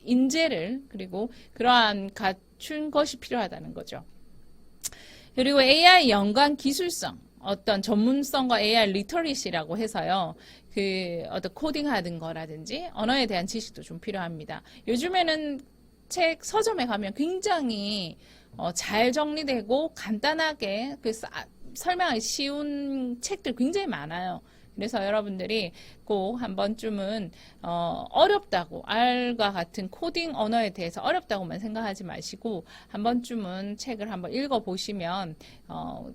인재를, 그리고 그러한 갖춘 것이 필요하다는 거죠. 그리고 AI 연관 기술성, 어떤 전문성과 AI 리터리시라고 해서요, 어떤 코딩하는 거라든지 언어에 대한 지식도 좀 필요합니다. 요즘에는 서점에 가면 굉장히 잘 정리되고 간단하게 설명하기 쉬운 책들 굉장히 많아요. 그래서 여러분들이 꼭 한 번쯤은 어렵다고, R과 같은 코딩 언어에 대해서 어렵다고만 생각하지 마시고 한 번쯤은 책을 한번 읽어보시면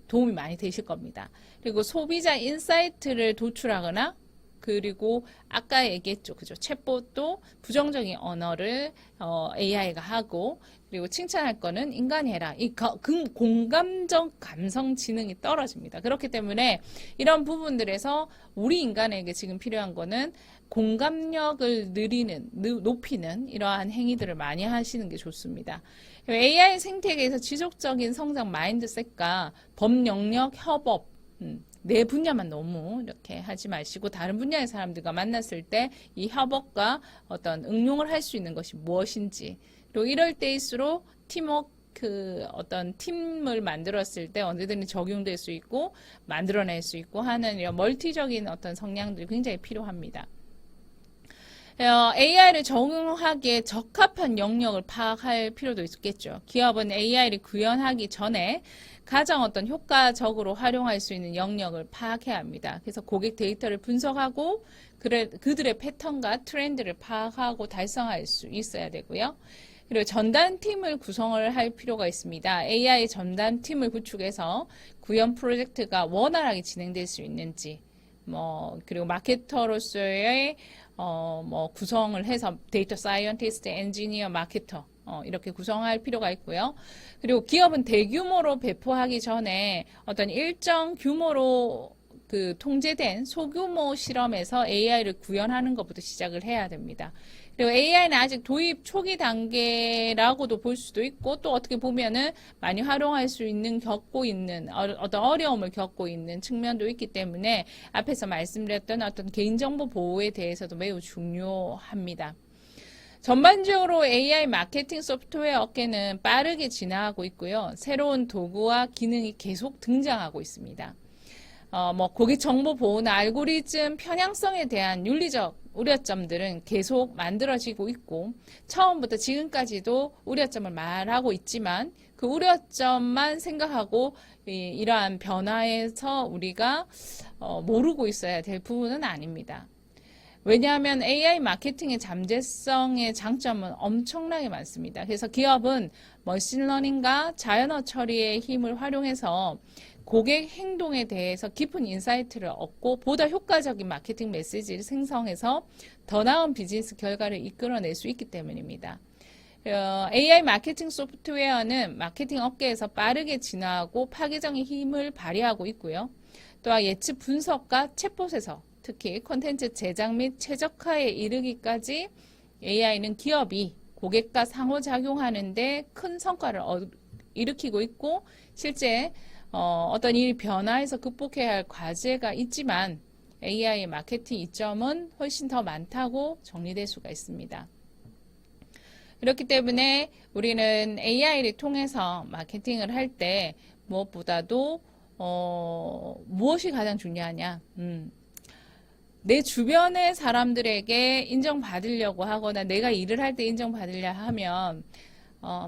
도움이 많이 되실 겁니다. 그리고 소비자 인사이트를 도출하거나 그리고 아까 얘기했죠. 그죠? 챗봇도 부정적인 언어를 AI가 하고, 그리고 칭찬할 거는 인간이 해라. 이 공감적 감성 지능이 떨어집니다. 그렇기 때문에 이런 부분들에서 우리 인간에게 지금 필요한 거는 공감력을 높이는 이러한 행위들을 많이 하시는 게 좋습니다. AI 생태계에서 지속적인 성장 마인드셋과 범영역 협업, 내 분야만 너무 이렇게 하지 마시고 다른 분야의 사람들과 만났을 때 이 협업과 어떤 응용을 할 수 있는 것이 무엇인지, 그리고 이럴 때일수록 팀워크 어떤 팀을 만들었을 때 언제든지 적용될 수 있고 만들어낼 수 있고 하는 이런 멀티적인 어떤 성향들이 굉장히 필요합니다. AI를 적용하기에 적합한 영역을 파악할 필요도 있겠죠. 기업은 AI를 구현하기 전에 가장 어떤 효과적으로 활용할 수 있는 영역을 파악해야 합니다. 그래서 고객 데이터를 분석하고 그들의 패턴과 트렌드를 파악하고 달성할 수 있어야 되고요. 그리고 전담팀을 구성을 할 필요가 있습니다. AI 전담팀을 구축해서 구현 프로젝트가 원활하게 진행될 수 있는지, 그리고 마케터로서의 구성을 해서 데이터 사이언티스트, 엔지니어, 마케터 이렇게 구성할 필요가 있고요. 그리고 기업은 대규모로 배포하기 전에 어떤 일정 규모로 그 통제된 소규모 실험에서 AI를 구현하는 것부터 시작을 해야 됩니다. 그리고 AI는 아직 도입 초기 단계라고도 볼 수도 있고, 또 어떻게 보면은 많이 활용할 수 있는, 겪고 있는 어떤 어려움을 겪고 있는 측면도 있기 때문에 앞에서 말씀드렸던 어떤 개인정보 보호에 대해서도 매우 중요합니다. 전반적으로 AI 마케팅 소프트웨어 업계는 빠르게 진화하고 있고요. 새로운 도구와 기능이 계속 등장하고 있습니다. 고객 정보 보호나 알고리즘 편향성에 대한 윤리적 우려점들은 계속 만들어지고 있고, 처음부터 지금까지도 우려점을 말하고 있지만 그 우려점만 생각하고 이러한 변화에서 우리가 모르고 있어야 될 부분은 아닙니다. 왜냐하면 AI 마케팅의 잠재성의 장점은 엄청나게 많습니다. 그래서 기업은 머신러닝과 자연어 처리의 힘을 활용해서 고객 행동에 대해서 깊은 인사이트를 얻고 보다 효과적인 마케팅 메시지를 생성해서 더 나은 비즈니스 결과를 이끌어낼 수 있기 때문입니다. AI 마케팅 소프트웨어는 마케팅 업계에서 빠르게 진화하고 파괴적인 힘을 발휘하고 있고요. 또한 예측 분석과 챗봇에서 특히 콘텐츠 제작 및 최적화에 이르기까지 AI는 기업이 고객과 상호작용하는 데 큰 성과를 일으키고 있고, 실제 어떤 이 변화에서 극복해야 할 과제가 있지만 AI의 마케팅 이점은 훨씬 더 많다고 정리될 수가 있습니다. 그렇기 때문에 우리는 AI를 통해서 마케팅을 할 때 무엇보다도 무엇이 가장 중요하냐? 내 주변의 사람들에게 인정받으려고 하거나 내가 일을 할 때 인정받으려 하면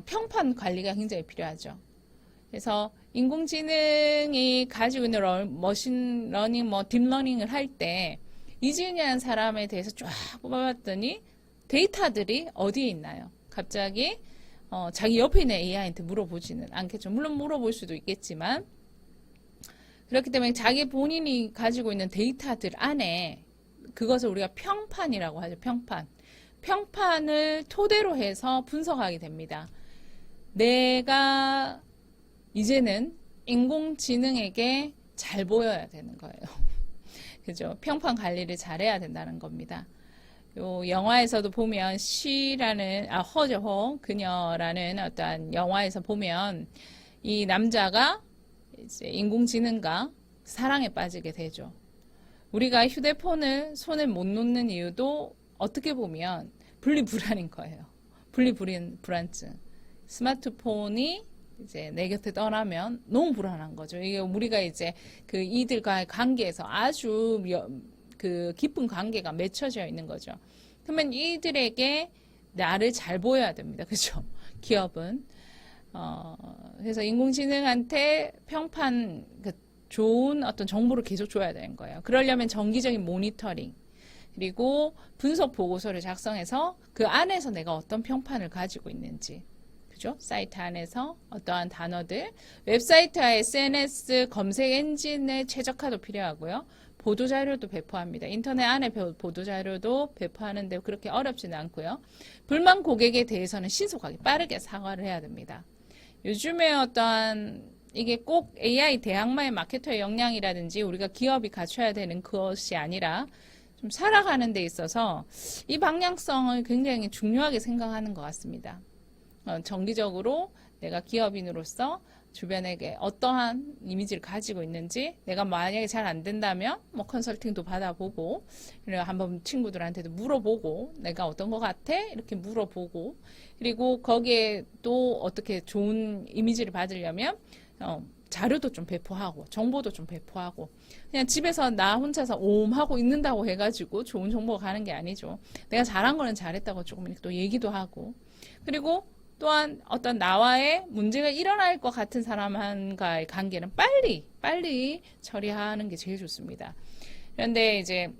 평판 관리가 굉장히 필요하죠. 그래서 인공지능이 가지고 있는 머신러닝, 딥러닝을 할 때 이준이라는 사람에 대해서 쫙 뽑아봤더니 데이터들이 어디에 있나요? 갑자기 자기 옆에 있는 AI한테 물어보지는 않겠죠. 물론 물어볼 수도 있겠지만, 그렇기 때문에 자기 본인이 가지고 있는 데이터들 안에 그것을 우리가 평판이라고 하죠. 평판을 토대로 해서 분석하게 됩니다. 내가 이제는 인공지능에게 잘 보여야 되는 거예요. 그죠? 평판 관리를 잘해야 된다는 겁니다. 요 영화에서도 보면 허 그녀라는 어떤 영화에서 보면 이 남자가 이제 인공지능과 사랑에 빠지게 되죠. 우리가 휴대폰을 손에 못 놓는 이유도 어떻게 보면 분리불안인 거예요. 분리불안증. 스마트폰이 이제 내 곁에 떠나면 너무 불안한 거죠. 이게 우리가 이제 그 이들과의 관계에서 아주 그 깊은 관계가 맺혀져 있는 거죠. 그러면 이들에게 나를 잘 보여야 됩니다. 그죠? 기업은. 그래서 인공지능한테 평판, 좋은 어떤 정보를 계속 줘야 되는 거예요. 그러려면 정기적인 모니터링, 그리고 분석 보고서를 작성해서 그 안에서 내가 어떤 평판을 가지고 있는지, 그죠? 사이트 안에서 어떠한 단어들, 웹사이트와 SNS 검색 엔진의 최적화도 필요하고요. 보도자료도 배포합니다. 인터넷 안에 보도자료도 배포하는데 그렇게 어렵지는 않고요. 불만 고객에 대해서는 신속하게 빠르게 사과를 해야 됩니다. 요즘에 어떠한 이게 꼭 AI 대항마의 마케터의 역량이라든지 우리가 기업이 갖춰야 되는 것이 아니라 좀 살아가는 데 있어서 이 방향성을 굉장히 중요하게 생각하는 것 같습니다. 정기적으로 내가 기업인으로서 주변에게 어떠한 이미지를 가지고 있는지, 내가 만약에 잘 안 된다면 뭐 컨설팅도 받아보고, 한번 친구들한테도 물어보고, 내가 어떤 것 같아? 이렇게 물어보고, 그리고 거기에 또 어떻게 좋은 이미지를 받으려면 자료도 좀 배포하고, 정보도 좀 배포하고, 그냥 집에서 나 혼자서 옴 하고 있는다고 해가지고 좋은 정보가 가는 게 아니죠. 내가 잘한 거는 잘했다고 조금 또 얘기도 하고, 그리고 또한 어떤 나와의 문제가 일어날 것 같은 사람과의 관계는 빨리 처리하는 게 제일 좋습니다. 그런데 이제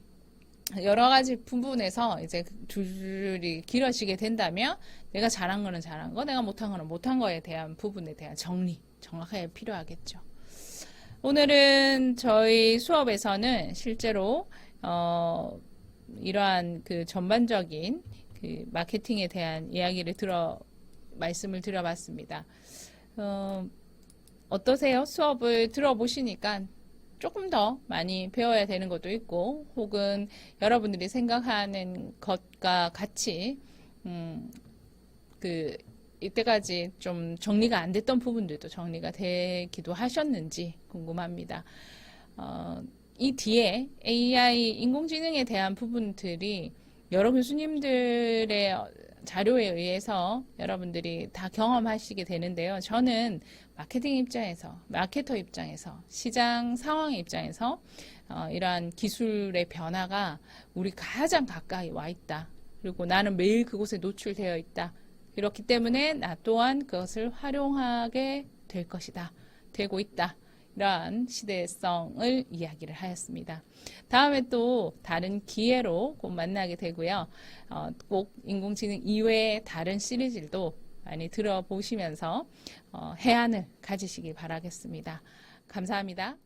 여러 가지 부분에서 이제 줄이 길어지게 된다면 내가 잘한 거는 잘한 거, 내가 못한 거는 못한 거에 대한 부분에 대한 정확하게 필요하겠죠. 오늘은 저희 수업에서는 실제로 이러한 그 전반적인 그 마케팅에 대한 이야기를 말씀을 드려봤습니다. 어떠세요? 수업을 들어보시니까 조금 더 많이 배워야 되는 것도 있고, 혹은 여러분들이 생각하는 것과 같이 이때까지 좀 정리가 안 됐던 부분들도 정리가 되기도 하셨는지 궁금합니다. 이 뒤에 AI, 인공지능에 대한 부분들이 여러 교수님들의 자료에 의해서 여러분들이 다 경험하시게 되는데요. 저는 마케팅 입장에서, 마케터 입장에서, 시장 상황의 입장에서 이러한 기술의 변화가 우리 가장 가까이 와 있다. 그리고 나는 매일 그곳에 노출되어 있다. 그렇기 때문에 나 또한 그것을 활용하게 될 것이다. 되고 있다. 이러한 시대성을 이야기를 하였습니다. 다음에 또 다른 기회로 꼭 만나게 되고요. 꼭 인공지능 이외의 다른 시리즈도 많이 들어보시면서 해안을 가지시기 바라겠습니다. 감사합니다.